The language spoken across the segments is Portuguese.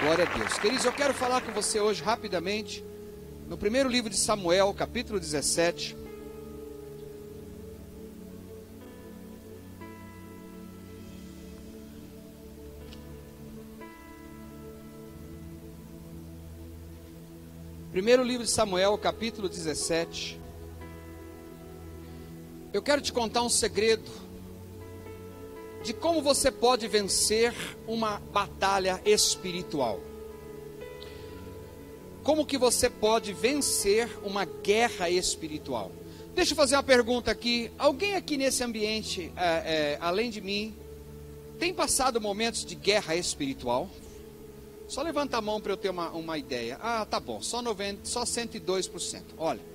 Glória a Deus. Queridos, eu quero falar com você hoje rapidamente, no primeiro livro de Samuel, capítulo 17. Primeiro livro de Samuel, capítulo 17. Eu quero te contar um segredo de como você pode vencer uma batalha espiritual. Como que você pode vencer uma guerra espiritual? Deixa eu fazer uma pergunta aqui. Alguém aqui nesse ambiente, além de mim, tem passado momentos de guerra espiritual? Só levanta a mão para eu ter uma ideia. Ah, tá bom, só 102%. Olha,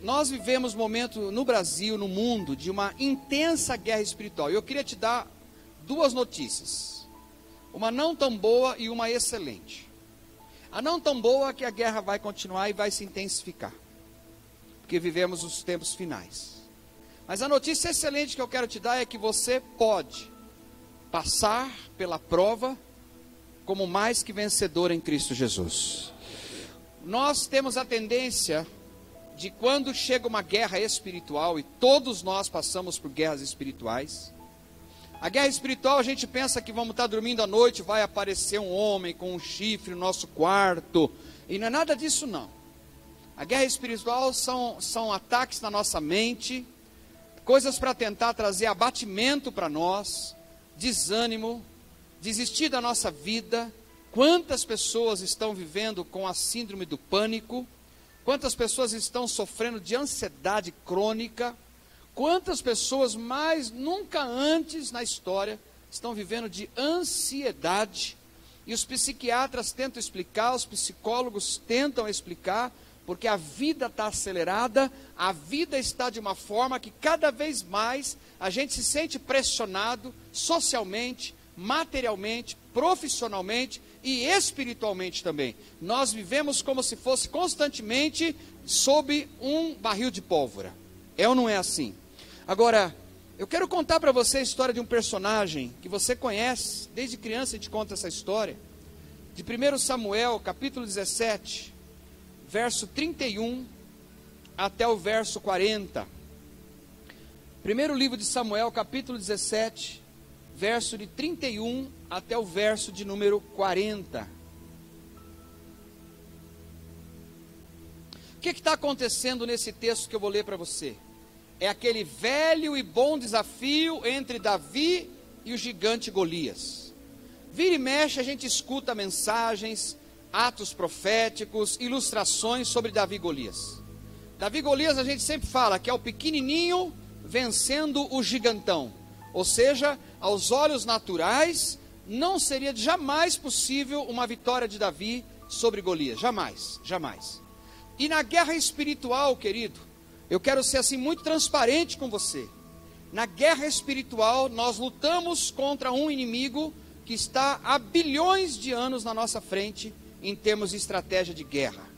nós vivemos momento no Brasil, no mundo, de uma intensa guerra espiritual. E eu queria te dar duas notícias. Uma não tão boa e uma excelente. A não tão boa é que a guerra vai continuar e vai se intensificar. Porque vivemos os tempos finais. Mas a notícia excelente que eu quero te dar é que você pode passar pela prova como mais que vencedor em Cristo Jesus. Nós temos a tendência de quando chega uma guerra espiritual, e todos nós passamos por guerras espirituais. A guerra espiritual, a gente pensa que vamos estar dormindo à noite, vai aparecer um homem com um chifre no nosso quarto, e não é nada disso não. A guerra espiritual são ataques na nossa mente, coisas para tentar trazer abatimento para nós, desânimo, desistir da nossa vida. Quantas pessoas estão vivendo com a síndrome do pânico? Quantas pessoas estão sofrendo de ansiedade crônica? Quantas pessoas mais nunca antes na história estão vivendo de ansiedade? E os psiquiatras tentam explicar, os psicólogos tentam explicar, porque a vida está acelerada, a vida está de uma forma que cada vez mais a gente se sente pressionado socialmente, materialmente, profissionalmente e espiritualmente também. Nós vivemos como se fosse constantemente sob um barril de pólvora. É ou não é assim? Agora, eu quero contar para você a história de um personagem que você conhece, desde criança a gente conta essa história, de 1 Samuel, capítulo 17, verso 31 até o verso 40. Primeiro livro de Samuel, capítulo 17, verso de 31 até o verso de número 40. O que está acontecendo nesse texto que eu vou ler para você? É aquele velho e bom desafio entre Davi e o gigante Golias. Vira e mexe, a gente escuta mensagens, atos proféticos, ilustrações sobre Davi e Golias. Davi e Golias, a gente sempre fala que é o pequenininho vencendo o gigantão. Ou seja, aos olhos naturais, não seria jamais possível uma vitória de Davi sobre Golias. Jamais, jamais. E na guerra espiritual, querido, eu quero ser assim muito transparente com você. Na guerra espiritual, nós lutamos contra um inimigo que está há bilhões de anos na nossa frente em termos de estratégia de guerra.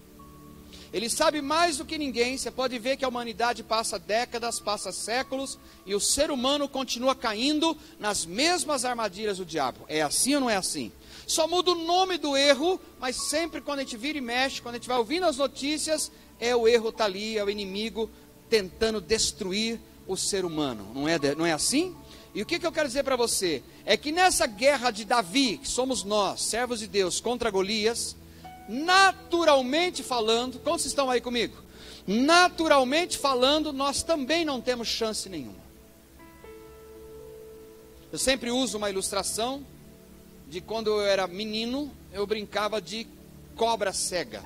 Ele sabe mais do que ninguém. Você pode ver que a humanidade passa décadas, passa séculos, e o ser humano continua caindo nas mesmas armadilhas do diabo. É assim ou não é assim? Só muda o nome do erro, mas sempre quando a gente vira e mexe, quando a gente vai ouvindo as notícias, o erro está ali, é o inimigo tentando destruir o ser humano. Não é assim? E o que eu quero dizer para você? É que nessa guerra de Davi, que somos nós, servos de Deus, contra Golias, naturalmente falando, como vocês estão aí comigo? Naturalmente falando, nós também não temos chance nenhuma. Eu sempre uso uma ilustração de quando eu era menino, eu brincava de cobra cega.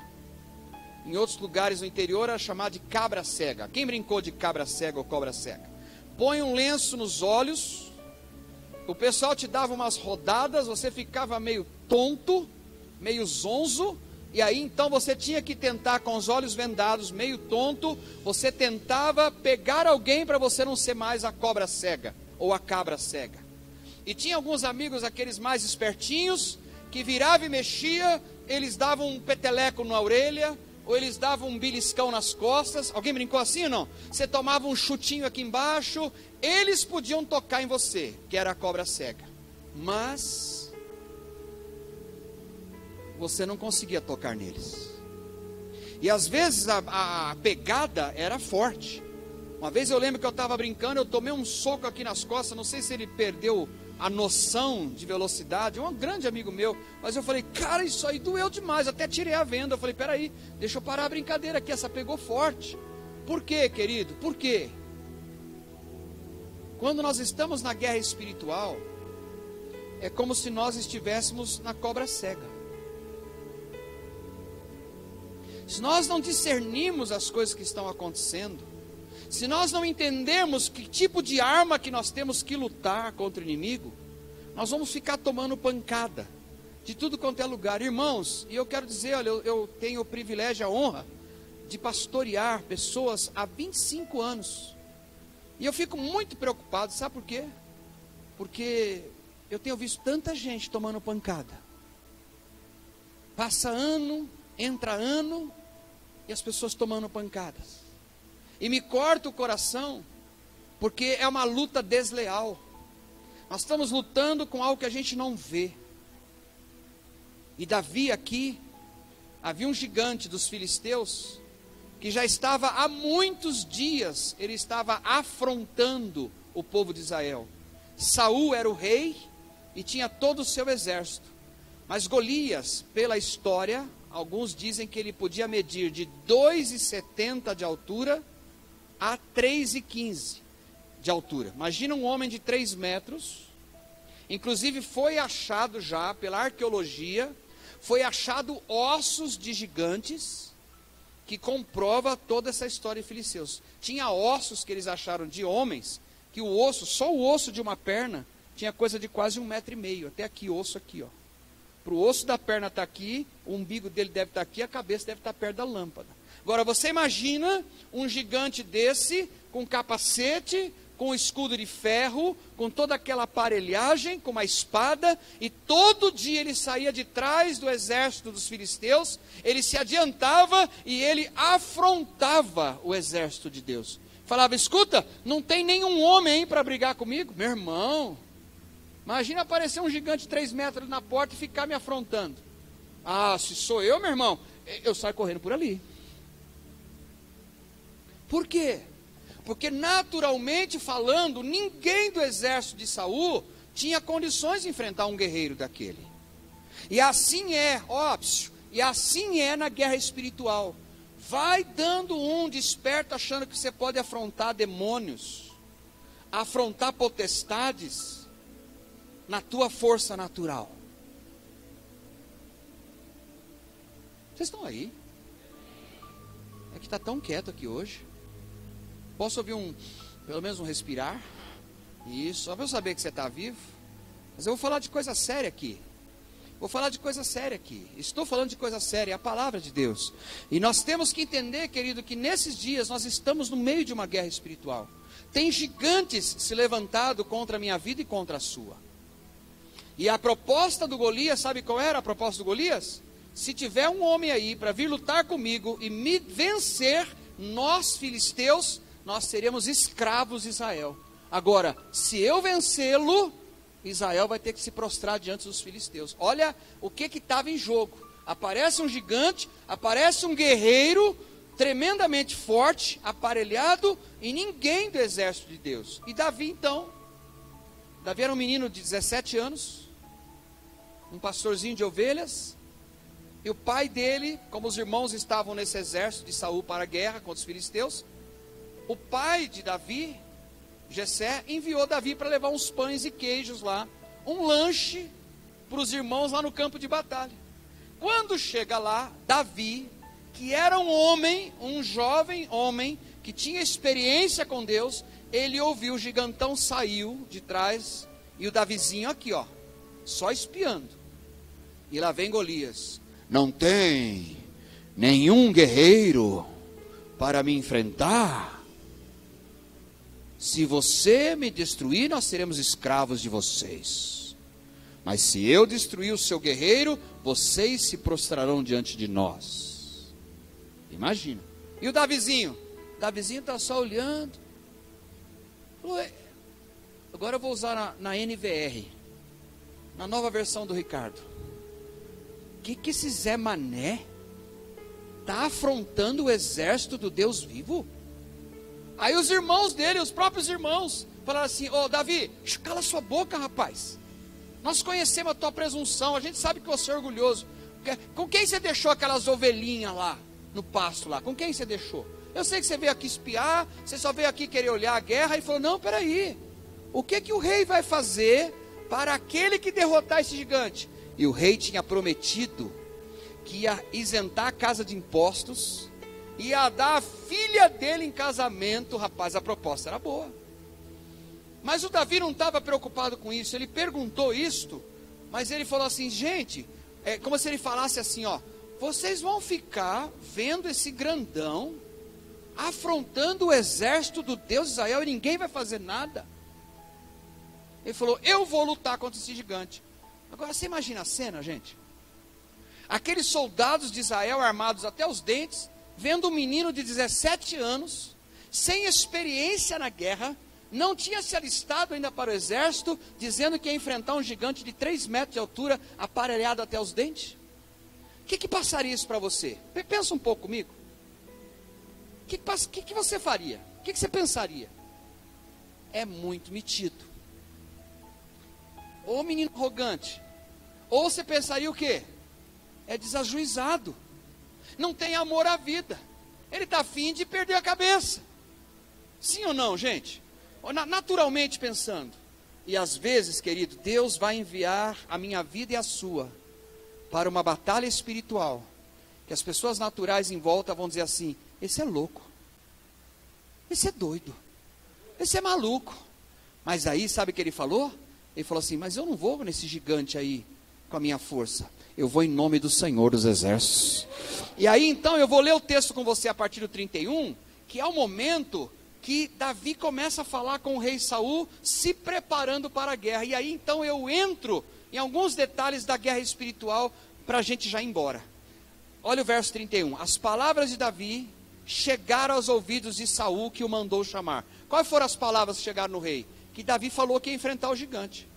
Em outros lugares no interior era chamado de cabra cega. Quem brincou de cabra cega ou cobra cega? Põe um lenço nos olhos, o pessoal te dava umas rodadas, você ficava meio tonto, meio zonzo, e aí então você tinha que tentar com os olhos vendados, meio tonto, você tentava pegar alguém para você não ser mais a cobra cega ou a cabra cega. E tinha alguns amigos, aqueles mais espertinhos, que virava e mexia, eles davam um peteleco na orelha, ou eles davam um beliscão nas costas. Alguém brincou assim ou não? Você tomava um chutinho aqui embaixo, eles podiam tocar em você, que era a cobra cega. Mas você não conseguia tocar neles. E às vezes a pegada era forte. Uma vez eu lembro que eu estava brincando, eu tomei um soco aqui nas costas, não sei se ele perdeu a noção de velocidade, um grande amigo meu, mas eu falei, cara, isso aí doeu demais, até tirei a venda. Eu falei, peraí, deixa eu parar a brincadeira aqui, essa pegou forte. Por quê, querido? Por quê? Quando nós estamos na guerra espiritual, é como se nós estivéssemos na cobra cega. Se nós não discernirmos as coisas que estão acontecendo, se nós não entendermos que tipo de arma que nós temos que lutar contra o inimigo, nós vamos ficar tomando pancada de tudo quanto é lugar. Irmãos, e eu quero dizer, olha, eu tenho o privilégio, a honra de pastorear pessoas há 25 anos. E eu fico muito preocupado, sabe por quê? Porque eu tenho visto tanta gente tomando pancada. Passa ano, entra ano, e as pessoas tomando pancadas. E me corta o coração, porque é uma luta desleal. Nós estamos lutando com algo que a gente não vê. E Davi aqui, havia um gigante dos filisteus, que já estava há muitos dias, ele estava afrontando o povo de Israel. Saul era o rei e tinha todo o seu exército. Mas Golias, pela história, alguns dizem que ele podia medir de 2,70 de altura a 3,15 de altura. Imagina um homem de 3 metros. Inclusive foi achado já pela arqueologia, foi achado ossos de gigantes, que comprova toda essa história de filisteus. Tinha ossos que eles acharam de homens, que o osso, só o osso de uma perna, tinha coisa de quase 1,5 metro, até aqui, osso aqui, ó. Para o osso da perna estar aqui, o umbigo dele deve estar aqui, a cabeça deve estar perto da lâmpada. Agora você imagina um gigante desse, com capacete, com escudo de ferro, com toda aquela aparelhagem, com uma espada, e todo dia ele saía de trás do exército dos filisteus, ele se adiantava e ele afrontava o exército de Deus. Falava, escuta, não tem nenhum homem aí para brigar comigo? Meu irmão, imagina aparecer um gigante de 3 metros ali na porta e ficar me afrontando. Ah, se sou eu, meu irmão, eu saio correndo por ali. Por quê? Porque naturalmente falando, ninguém do exército de Saul tinha condições de enfrentar um guerreiro daquele. E assim é, óbvio, e assim é na guerra espiritual. Vai dando um desperto achando que você pode afrontar demônios, afrontar potestades na tua força natural. Vocês estão aí? É que está tão quieto aqui hoje. Posso ouvir pelo menos um respirar? Isso, só para eu saber que você está vivo. Mas eu vou falar de coisa séria aqui. Estou falando de coisa séria, é a palavra de Deus. E nós temos que entender, querido, que nesses dias nós estamos no meio de uma guerra espiritual. Tem gigantes se levantado contra a minha vida e contra a sua. E a proposta do Golias, sabe qual era a proposta do Golias? Se tiver um homem aí para vir lutar comigo e me vencer, nós filisteus, nós seremos escravos de Israel. Agora, se eu vencê-lo, Israel vai ter que se prostrar diante dos filisteus. Olha o que estava em jogo. Aparece um gigante, aparece um guerreiro tremendamente forte, aparelhado, e ninguém do exército de Deus. E Davi então, Davi era um menino de 17 anos, um pastorzinho de ovelhas, e o pai dele, como os irmãos estavam nesse exército de Saul para a guerra contra os filisteus, o pai de Davi, Jessé, enviou Davi para levar uns pães e queijos lá, um lanche para os irmãos lá no campo de batalha. Quando chega lá, Davi, que era um homem, um jovem homem, que tinha experiência com Deus, ele ouviu o gigantão saiu de trás, e o Davizinho aqui, ó, só espiando. E lá vem Golias. Não tem nenhum guerreiro para me enfrentar. Se você me destruir, nós seremos escravos de vocês. Mas se eu destruir o seu guerreiro, vocês se prostrarão diante de nós. Imagina. E o Davizinho? O Davizinho está só olhando. Agora eu vou usar na NVR, na nova versão do Ricardo. que esse Zé Mané está afrontando o exército do Deus vivo? Aí os irmãos dele, os próprios irmãos, falaram assim: ô Davi, cala sua boca, rapaz. Nós conhecemos a tua presunção, a gente sabe que você é orgulhoso. Com quem você deixou aquelas ovelhinhas lá, no pasto lá? Com quem você deixou? Eu sei que você veio aqui espiar, você só veio aqui querer olhar a guerra. E falou: não, peraí, o que o rei vai fazer para aquele que derrotar esse gigante? E o rei tinha prometido que ia isentar a casa de impostos, ia dar a filha dele em casamento. Rapaz, a proposta era boa. Mas o Davi não estava preocupado com isso. Ele perguntou isto, mas ele falou assim: gente, é como se ele falasse assim, ó: vocês vão ficar vendo esse grandão afrontando o exército do Deus de Israel e ninguém vai fazer nada. Ele falou: eu vou lutar contra esse gigante. Agora você imagina a cena, gente. Aqueles soldados de Israel armados até os dentes, vendo um menino de 17 anos, sem experiência na guerra, não tinha se alistado ainda para o exército, dizendo que ia enfrentar um gigante de 3 metros de altura, aparelhado até os dentes. O que passaria isso para você? Pensa um pouco comigo. O que você faria? O que você pensaria? É muito metido. Ou menino arrogante. Ou você pensaria o quê? É desajuizado. Não tem amor à vida. Ele está afim de perder a cabeça. Sim ou não, gente? Naturalmente pensando. E às vezes, querido, Deus vai enviar a minha vida e a sua para uma batalha espiritual, que as pessoas naturais em volta vão dizer assim: esse é louco, esse é doido, esse é maluco. Mas aí, sabe o que ele falou? Ele falou assim: mas eu não vou nesse gigante aí com a minha força, eu vou em nome do Senhor dos Exércitos. E aí então eu vou ler o texto com você a partir do 31, que é o momento que Davi começa a falar com o rei Saul, se preparando para a guerra. E aí então eu entro em alguns detalhes da guerra espiritual, para a gente já ir embora. Olha o verso 31. As palavras de Davi chegaram aos ouvidos de Saul, que o mandou chamar. Quais foram as palavras que chegaram no rei? Que Davi falou que ia enfrentar o gigante.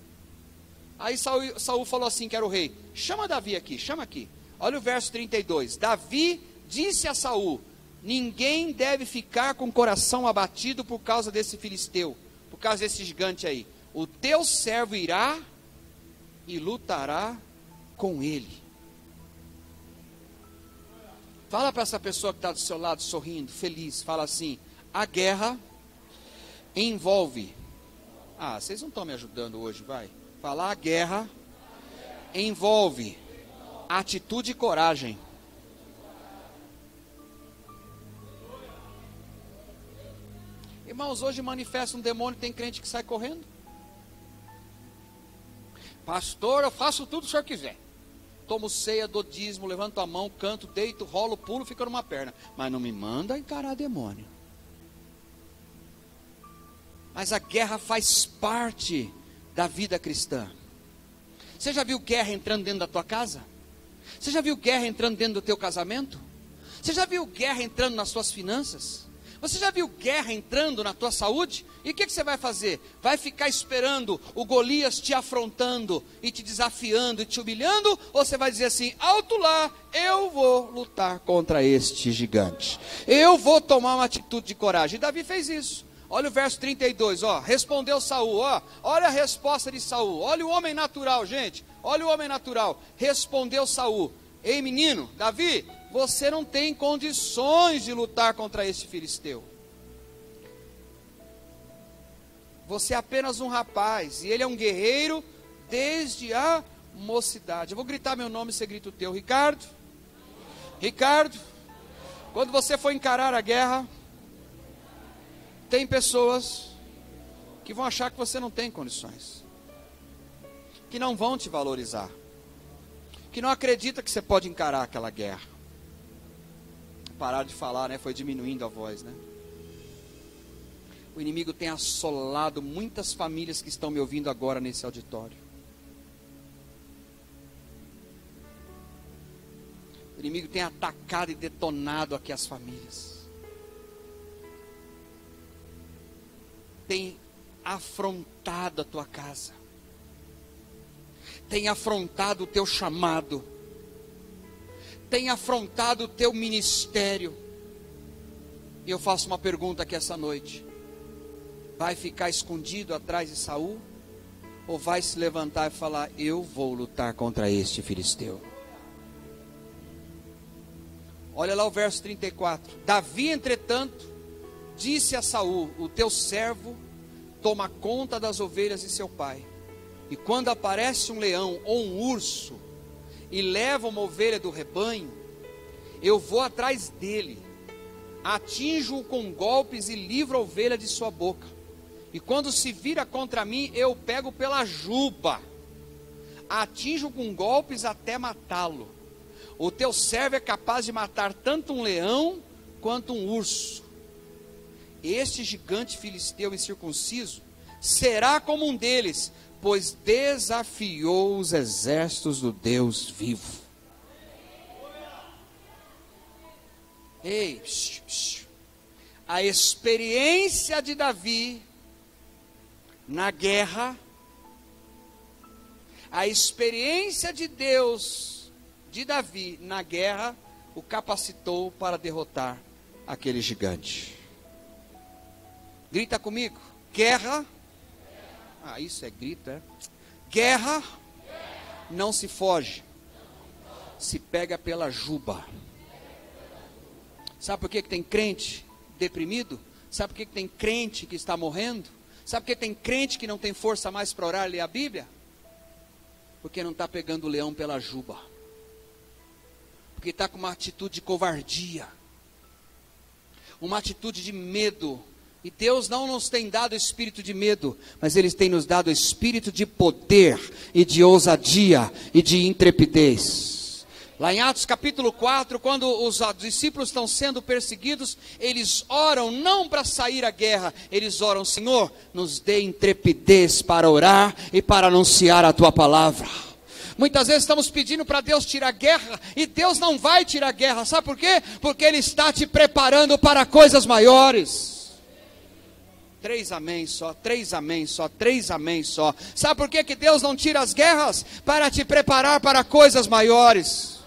Aí Saul falou assim, que era o rei: chama Davi aqui, chama aqui. Olha o verso 32. Davi disse a Saul: ninguém deve ficar com o coração abatido por causa desse filisteu, por causa desse gigante aí. O teu servo irá e lutará com ele. Fala para essa pessoa que está do seu lado sorrindo, feliz. Fala assim: a guerra envolve. Ah, vocês não estão me ajudando hoje, vai. Fala: a guerra envolve atitude e coragem. Irmãos, hoje manifesta um demônio, tem crente que sai correndo. Pastor, eu faço tudo que o senhor quiser. Tomo ceia, dou dízimo, levanto a mão, canto, deito, rolo, pulo, fica numa perna. Mas não me manda encarar demônio. Mas a guerra faz parte da vida cristã. Você já viu guerra entrando dentro da tua casa? Você já viu guerra entrando dentro do teu casamento? Você já viu guerra entrando nas suas finanças? Você já viu guerra entrando na tua saúde? E o que você vai fazer? Vai ficar esperando o Golias te afrontando e te desafiando e te humilhando? Ou você vai dizer assim: alto lá, eu vou lutar contra este gigante, eu vou tomar uma atitude de coragem? E Davi fez isso. Olha o verso 32, ó. Respondeu Saul, ó. Olha a resposta de Saul. Olha o homem natural, gente. Olha o homem natural. Respondeu Saul: ei menino, Davi, você não tem condições de lutar contra esse filisteu. Você é apenas um rapaz, e ele é um guerreiro desde a mocidade. Eu vou gritar meu nome, você grita o teu. Ricardo, Ricardo, quando você for encarar a guerra, tem pessoas que vão achar que você não tem condições, que não vão te valorizar, que não acredita que você pode encarar aquela guerra. Parar de falar, né? Foi diminuindo a voz, né? O inimigo tem assolado muitas famílias que estão me ouvindo agora nesse auditório. O inimigo tem atacado e detonado aqui as famílias. Tem afrontado a tua casa. Tem afrontado o teu chamado. tem afrontado o teu ministério. E eu faço uma pergunta aqui essa noite: vai ficar escondido atrás de Saul? Ou vai se levantar e falar: eu vou lutar contra este filisteu? Olha lá o verso 34. Davi, entretanto, disse a Saul: o teu servo toma conta das ovelhas de seu pai. E quando aparece um leão ou um urso e leva uma ovelha do rebanho, eu vou atrás dele, atinjo-o com golpes e livro a ovelha de sua boca. E quando se vira contra mim, eu pego pela juba, atinjo com golpes até matá-lo. O teu servo é capaz de matar tanto um leão quanto um urso. Este gigante filisteu incircunciso será como um deles, pois desafiou os exércitos do Deus vivo. Ei, a experiência de Davi na guerra, a experiência de Deus de Davi na guerra o capacitou para derrotar aquele gigante. Grita comigo: guerra. Ah, isso é grito, é? Guerra não se foge, se pega pela juba. Sabe por que tem crente deprimido? Sabe por que tem crente que está morrendo? Sabe por que tem crente que não tem força mais para orar e ler a Bíblia? Porque não está pegando o leão pela juba. Porque está com uma atitude de covardia, uma atitude de medo. E Deus não nos tem dado espírito de medo, mas Ele tem nos dado espírito de poder e de ousadia e de intrepidez. Lá em Atos capítulo 4, quando os discípulos estão sendo perseguidos, eles oram não para sair à guerra, eles oram: Senhor, nos dê intrepidez para orar e para anunciar a Tua palavra. Muitas vezes estamos pedindo para Deus tirar a guerra, e Deus não vai tirar a guerra. Sabe por quê? Porque Ele está te preparando para coisas maiores. 3 amém só, 3 amém só, 3 amém só. Sabe por que Deus não tira as guerras? Para te preparar para coisas maiores.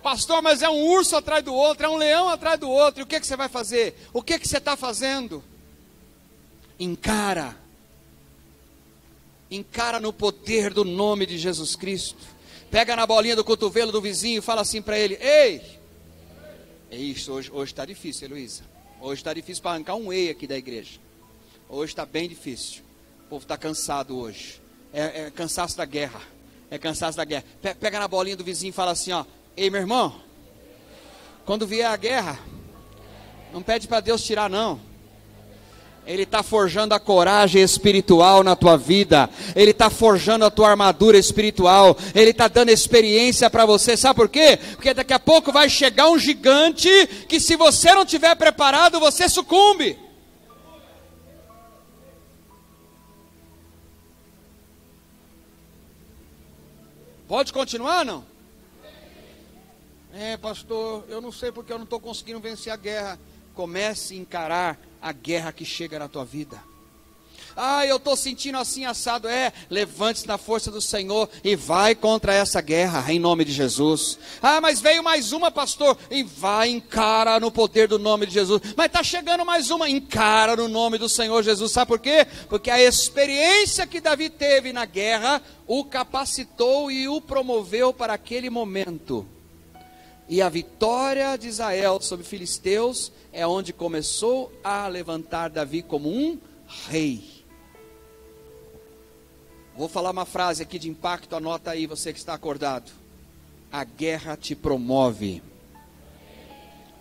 Pastor, mas é um urso atrás do outro, é um leão atrás do outro. E o que você vai fazer? O que você está fazendo? Encara. Encara no poder do nome de Jesus Cristo. Pega na bolinha do cotovelo do vizinho e fala assim para ele: ei, é isso, hoje está difícil, Heloísa. Hoje está difícil para arrancar um ei aqui da igreja. Hoje está bem difícil. O povo está cansado hoje. É cansaço da guerra. É cansaço da guerra. Pega na bolinha do vizinho e fala assim: ó, ei, meu irmão, quando vier a guerra, não pede para Deus tirar, não. Ele está forjando a coragem espiritual na tua vida. Ele está forjando a tua armadura espiritual. Ele está dando experiência para você. Sabe por quê? Porque daqui a pouco vai chegar um gigante que, se você não estiver preparado, você sucumbe. Pode continuar, não? Pastor, eu não sei porque eu não estou conseguindo vencer a guerra. Comece a encarar a guerra que chega na tua vida. Ah, eu estou sentindo assim assado. Levante-se na força do Senhor e vai contra essa guerra, em nome de Jesus. Ah, mas veio mais uma, pastor. E vai, encara no poder do nome de Jesus. Mas está chegando mais uma, encara no nome do Senhor Jesus. Sabe por quê? Porque a experiência que Davi teve na guerra o capacitou e o promoveu para aquele momento. E a vitória de Israel sobre filisteus é onde começou a levantar Davi como um rei. Vou falar uma frase aqui de impacto, anota aí, você que está acordado. A guerra te promove.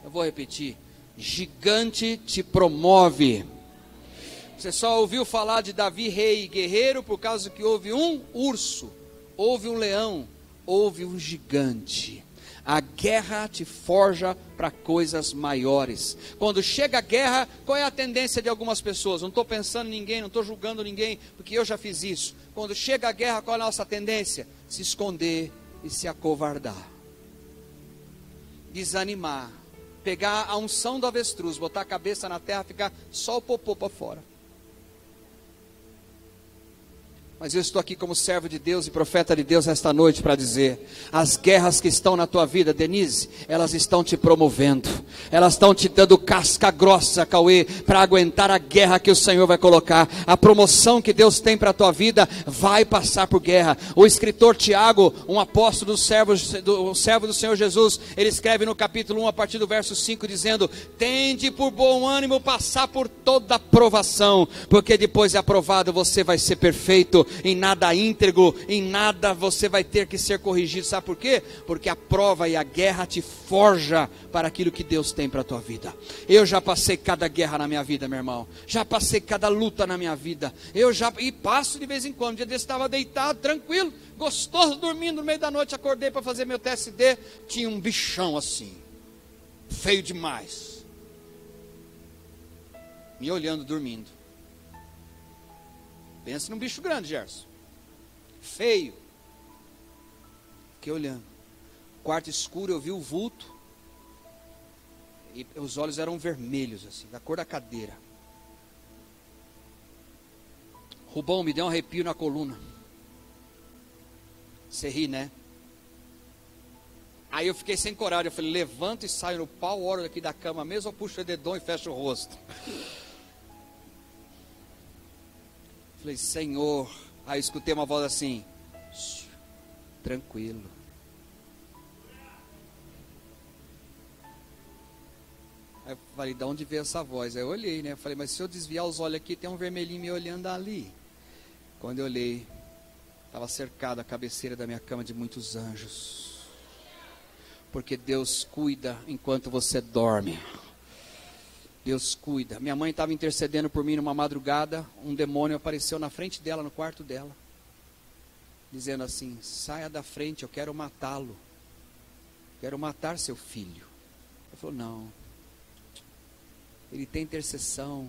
Eu vou repetir: gigante te promove. Você só ouviu falar de Davi rei e guerreiro por causa que houve um urso, houve um leão, houve um gigante. A guerra te forja para coisas maiores. Quando chega a guerra, qual é a tendência de algumas pessoas? Não estou pensando em ninguém, não estou julgando ninguém, porque eu já fiz isso. Quando chega a guerra, qual é a nossa tendência? Se esconder e se acovardar. Desanimar. Pegar a unção do avestruz, botar a cabeça na terra, ficar só o popô para fora. Mas eu estou aqui como servo de Deus e profeta de Deus esta noite para dizer: as guerras que estão na tua vida, Denise, elas estão te promovendo, elas estão te dando casca grossa, Cauê, para aguentar a guerra que o Senhor vai colocar. A promoção que Deus tem para a tua vida vai passar por guerra. O escritor Tiago, um apóstolo do servo do Senhor Jesus, ele escreve no capítulo 1, a partir do verso 5, dizendo: tende por bom ânimo passar por toda a provação, porque depois de aprovado você vai ser perfeito, em nada íntegro, em nada você vai ter que ser corrigido. Sabe por quê? Porque a prova e a guerra te forja para aquilo que Deus tem para a tua vida. Eu já passei cada guerra na minha vida, meu irmão, já passei cada luta na minha vida, e passo de vez em quando. Um dia desse estava deitado, tranquilo, gostoso, dormindo, no meio da noite acordei para fazer meu TSD, tinha um bichão assim, feio demais, me olhando dormindo. Pensa num bicho grande, Gerson, feio. Fiquei olhando, quarto escuro, eu vi o vulto, e os olhos eram vermelhos assim, da cor da cadeira. Rubão, me deu um arrepio na coluna. Você ri, né? Aí eu fiquei sem coragem, eu falei: levanto e saio no pau, oro daqui da cama mesmo, ou puxo o dedão e fecho o rosto. Falei: Senhor. Aí eu escutei uma voz assim: tranquilo. Aí eu falei: de onde veio essa voz? Aí eu olhei, né? Eu falei: mas se eu desviar os olhos aqui, tem um vermelhinho me olhando ali. Quando eu olhei, estava cercado a cabeceira da minha cama de muitos anjos. Porque Deus cuida enquanto você dorme. Deus cuida. Minha mãe estava intercedendo por mim numa madrugada. Um demônio apareceu na frente dela, no quarto dela, dizendo assim: saia da frente, eu quero matá-lo. Quero matar seu filho. Ele falou: não, ele tem intercessão,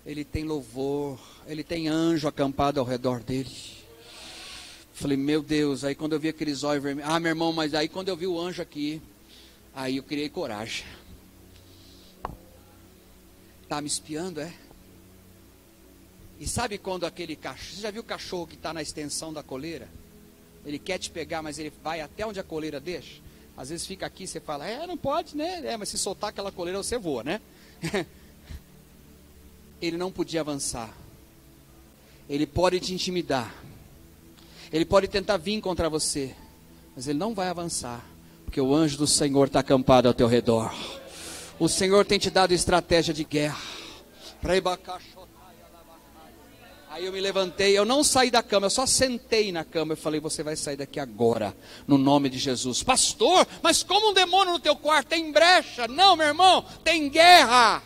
ele tem louvor, ele tem anjo acampado ao redor dele. Falei: meu Deus. Aí quando eu vi aqueles olhos vermelhos, meu irmão, mas aí quando eu vi o anjo aqui, aí eu criei coragem. Tá me espiando, é? E sabe quando aquele cachorro, você já viu o cachorro que está na extensão da coleira? Ele quer te pegar, mas ele vai até onde a coleira deixa. Às vezes fica aqui, você fala: não pode, né? Mas se soltar aquela coleira você voa, né? Ele não podia avançar. Ele pode te intimidar, ele pode tentar vir contra você, mas ele não vai avançar, porque o anjo do Senhor está acampado ao teu redor. O Senhor tem te dado estratégia de guerra. Aí eu me levantei, eu não saí da cama, eu só sentei na cama. Eu falei: você vai sair daqui agora, no nome de Jesus. Pastor, mas como um demônio no teu quarto? Tem brecha? Não, meu irmão, tem guerra.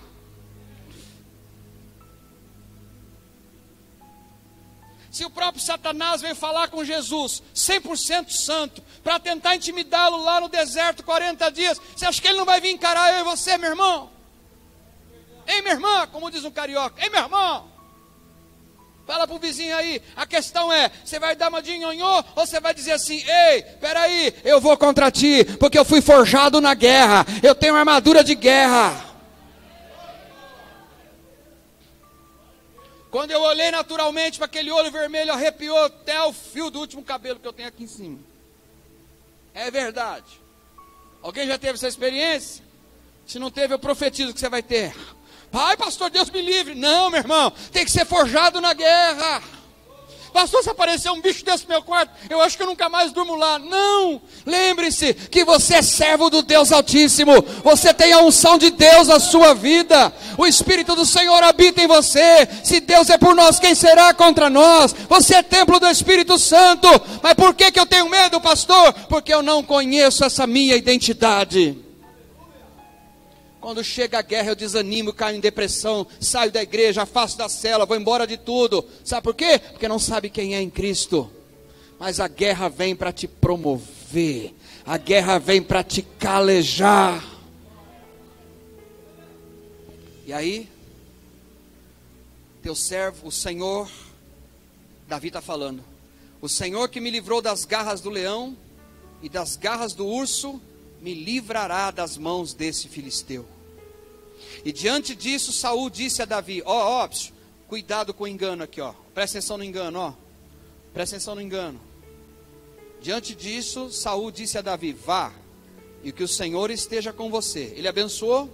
Se o próprio Satanás veio falar com Jesus, 100% santo, para tentar intimidá-lo lá no deserto 40 dias, você acha que ele não vai vir encarar eu e você, meu irmão? Ei, minha irmã, como diz um carioca: ei, meu irmão, fala para o vizinho aí. A questão é: você vai dar uma de nhonhô, ou você vai dizer assim: ei, peraí, eu vou contra ti, porque eu fui forjado na guerra, eu tenho armadura de guerra. Quando eu olhei naturalmente para aquele olho vermelho, arrepiou até o fio do último cabelo que eu tenho aqui em cima. É verdade. Alguém já teve essa experiência? Se não teve, eu profetizo que você vai ter. Ai, pastor, Deus me livre. Não, meu irmão, tem que ser forjado na guerra. Pastor, se aparecer um bicho desse no meu quarto, eu acho que eu nunca mais durmo lá. Não, lembre-se que você é servo do Deus Altíssimo. Você tem a unção de Deus na sua vida. O Espírito do Senhor habita em você. Se Deus é por nós, quem será contra nós? Você é templo do Espírito Santo. Mas por que eu tenho medo, pastor? Porque eu não conheço essa minha identidade. Quando chega a guerra, eu desanimo, caio em depressão, saio da igreja, afasto da cela, vou embora de tudo. Sabe por quê? Porque não sabe quem é em Cristo. Mas a guerra vem para te promover, a guerra vem para te calejar. E aí, teu servo, o Senhor, Davi está falando: o Senhor que me livrou das garras do leão e das garras do urso, me livrará das mãos desse filisteu. E diante disso, Saul disse a Davi: cuidado com o engano aqui, presta atenção no engano, Presta atenção no engano. Diante disso, Saul disse a Davi: vá, e que o Senhor esteja com você. Ele abençoou?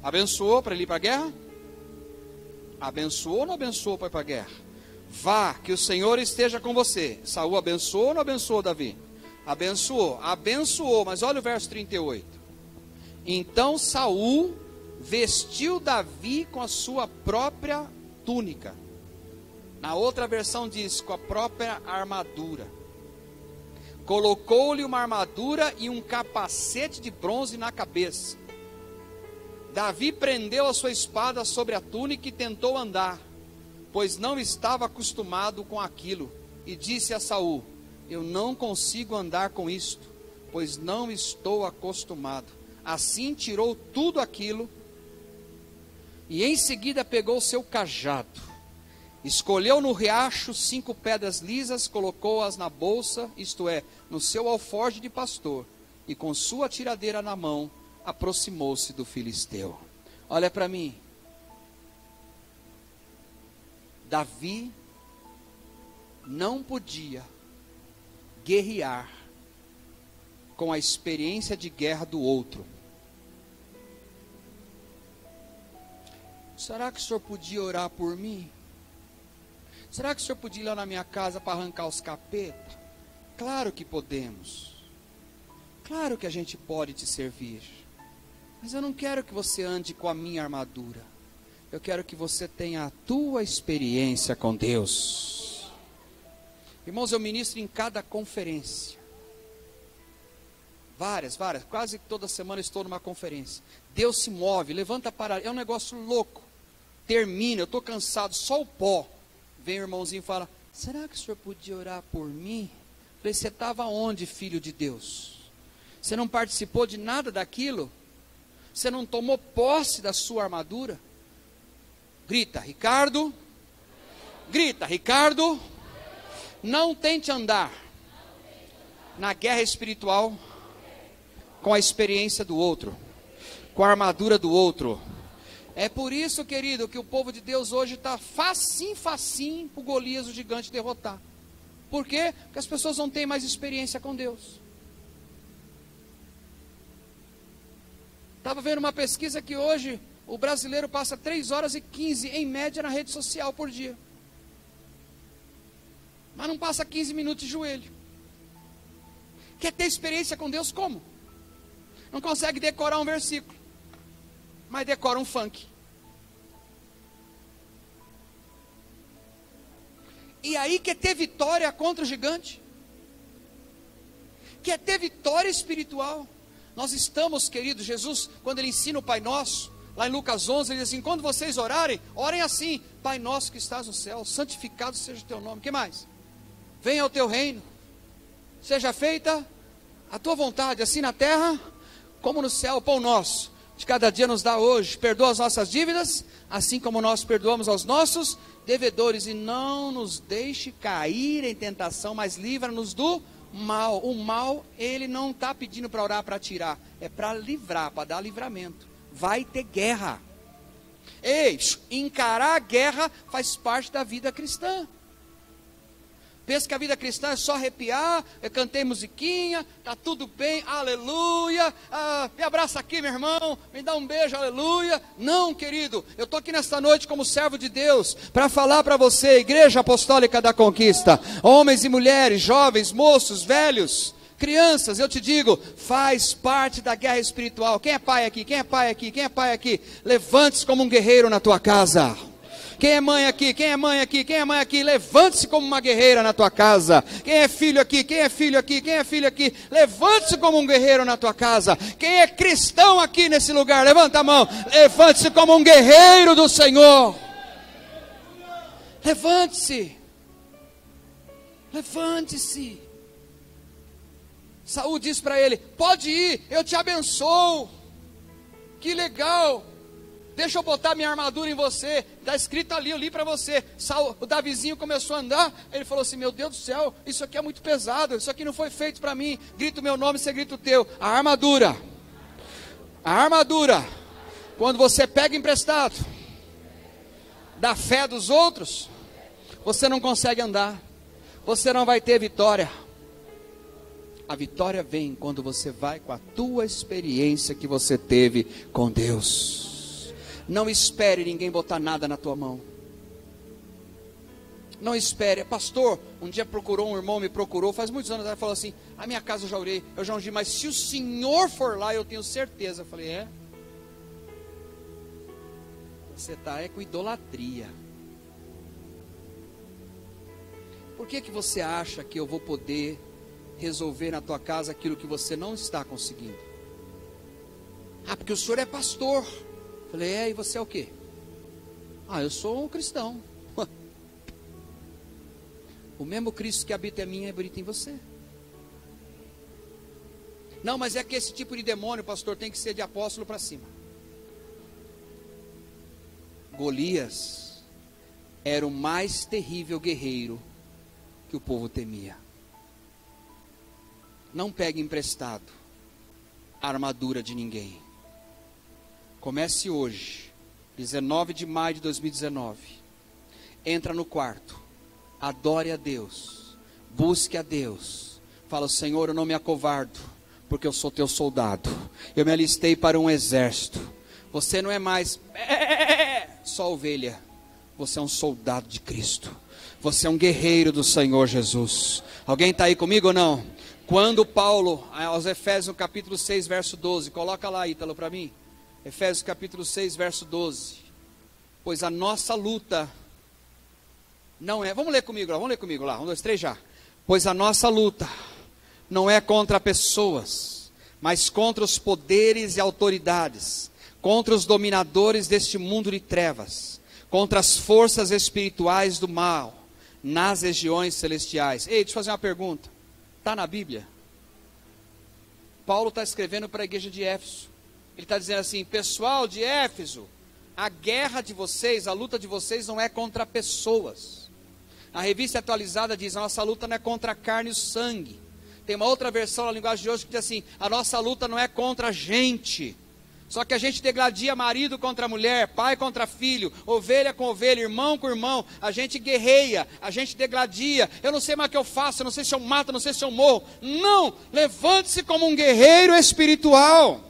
Abençoou para ele ir para a guerra? Abençoou ou não abençoou para ir para a guerra? Vá, que o Senhor esteja com você. Saul abençoou ou não abençoou Davi? Abençoou, abençoou, mas olha o verso 38. Então Saul vestiu Davi com a sua própria túnica. Na outra versão diz, com a própria armadura. Colocou-lhe uma armadura e um capacete de bronze na cabeça. Davi prendeu a sua espada sobre a túnica e tentou andar, pois não estava acostumado com aquilo, e disse a Saul: eu não consigo andar com isto, pois não estou acostumado. Assim tirou tudo aquilo, e em seguida pegou seu cajado, escolheu no riacho 5 pedras lisas, colocou-as na bolsa, isto é, no seu alforje de pastor, e com sua tiradeira na mão, aproximou-se do filisteu. Olha para mim. Davi não podia guerrear com a experiência de guerra do outro. Será que o senhor podia orar por mim? Será que o senhor podia ir lá na minha casa para arrancar os capetas? Claro que podemos. Claro que a gente pode te servir. Mas eu não quero que você ande com a minha armadura. Eu quero que você tenha a tua experiência com Deus. Irmãos, eu ministro em cada conferência. Várias, quase toda semana estou numa conferência. Deus se move, levanta para... É um negócio louco. Termina, eu estou cansado, só o pó. Vem o irmãozinho e fala: será que o senhor podia orar por mim? Eu falei: você estava onde, filho de Deus? Você não participou de nada daquilo? Você não tomou posse da sua armadura? Grita, Ricardo. Grita, Ricardo. Não tente andar na guerra espiritual com a experiência do outro, com a armadura do outro. É por isso, querido, que o povo de Deus hoje está facinho para o Golias, o gigante, derrotar. Por quê? Porque as pessoas não têm mais experiência com Deus. Estava vendo uma pesquisa que hoje o brasileiro passa 3 horas e 15 em média na rede social por dia. Mas não passa 15 minutos de joelho. Quer ter experiência com Deus como? Não consegue decorar um versículo, mas decora um funk. E aí quer ter vitória contra o gigante? Quer ter vitória espiritual? Nós estamos, querido, Jesus, quando ele ensina o Pai Nosso, lá em Lucas 11, ele diz assim: quando vocês orarem, orem assim: Pai Nosso que estás no céu, santificado seja o teu nome. O que mais? Venha ao teu reino, seja feita a tua vontade, assim na terra como no céu. O pão nosso de cada dia nos dá hoje. Perdoa as nossas dívidas, assim como nós perdoamos aos nossos devedores, e não nos deixe cair em tentação, mas livra-nos do mal. O mal, ele não está pedindo para orar, para tirar, é para livrar, para dar livramento. Vai ter guerra. Ei, encarar a guerra faz parte da vida cristã. Pensa que a vida cristã é só arrepiar, eu cantei musiquinha, está tudo bem, aleluia, me abraça aqui, meu irmão, me dá um beijo, aleluia. Não, querido, eu estou aqui nesta noite como servo de Deus, para falar para você, Igreja Apostólica da Conquista, homens e mulheres, jovens, moços, velhos, crianças, eu te digo, faz parte da guerra espiritual. Quem é pai aqui? Quem é pai aqui? Quem é pai aqui? Levante-se como um guerreiro na tua casa. Quem é mãe aqui? Quem é mãe aqui? Quem é mãe aqui? Levante-se como uma guerreira na tua casa. Quem é filho aqui? Quem é filho aqui? Quem é filho aqui? Levante-se como um guerreiro na tua casa. Quem é cristão aqui nesse lugar? Levanta a mão. Levante-se como um guerreiro do Senhor. Levante-se. Levante-se. Saul disse para ele: pode ir, eu te abençoo. Que legal. Deixa eu botar minha armadura em você. Está escrito ali, eu li para você. O Davizinho começou a andar. Ele falou assim: meu Deus do céu, isso aqui é muito pesado. Isso aqui não foi feito para mim. Grita o meu nome, você grita o teu. A armadura. A armadura. Quando você pega emprestado da fé dos outros, você não consegue andar. você não vai ter vitória. A vitória vem quando você vai com a tua experiência que você teve com Deus. Não espere ninguém botar nada na tua mão. Não espere. Pastor, um dia um irmão me procurou, faz muitos anos, ele falou assim, a minha casa eu já ungi, mas se o senhor for lá, eu tenho certeza. Eu falei, é? Você está com idolatria. Por que você acha que eu vou poder resolver na tua casa aquilo que você não está conseguindo? Ah, porque o senhor é pastor. Eu falei, e você é o quê? Ah, eu sou um cristão. O mesmo Cristo que habita em mim habita em você. Não, mas é que esse tipo de demônio, pastor, tem que ser de apóstolo para cima. Golias era o mais terrível guerreiro que o povo temia. Não pegue emprestado a armadura de ninguém. Comece hoje, 19 de maio de 2019. Entra no quarto, adore a Deus, busque a Deus. Fala, Senhor, eu não me acovardo, porque eu sou teu soldado. Eu me alistei para um exército. Você não é mais só ovelha. Você é um soldado de Cristo. Você é um guerreiro do Senhor Jesus. Alguém está aí comigo ou não? Quando Paulo, aos Efésios, no capítulo 6, verso 12, coloca lá, Ítalo, para mim. Efésios capítulo 6, verso 12. Pois a nossa luta não é, vamos ler comigo lá, 1, 2, 3 já. Pois a nossa luta não é contra pessoas, mas contra os poderes e autoridades, contra os dominadores deste mundo de trevas, contra as forças espirituais do mal, nas regiões celestiais. Ei, deixa eu fazer uma pergunta. Está na Bíblia? Paulo está escrevendo para a igreja de Éfeso. Ele está dizendo assim, pessoal de Éfeso, a guerra de vocês, a luta de vocês não é contra pessoas. A revista atualizada diz, a nossa luta não é contra a carne e o sangue. Tem uma outra versão na linguagem de hoje que diz assim, a nossa luta não é contra a gente. Só que a gente degladia marido contra mulher, pai contra filho, ovelha com ovelha, irmão com irmão. A gente guerreia, a gente degladia. Eu não sei mais o que eu faço, eu não sei se eu mato, eu não sei se eu morro. Não, levante-se como um guerreiro espiritual.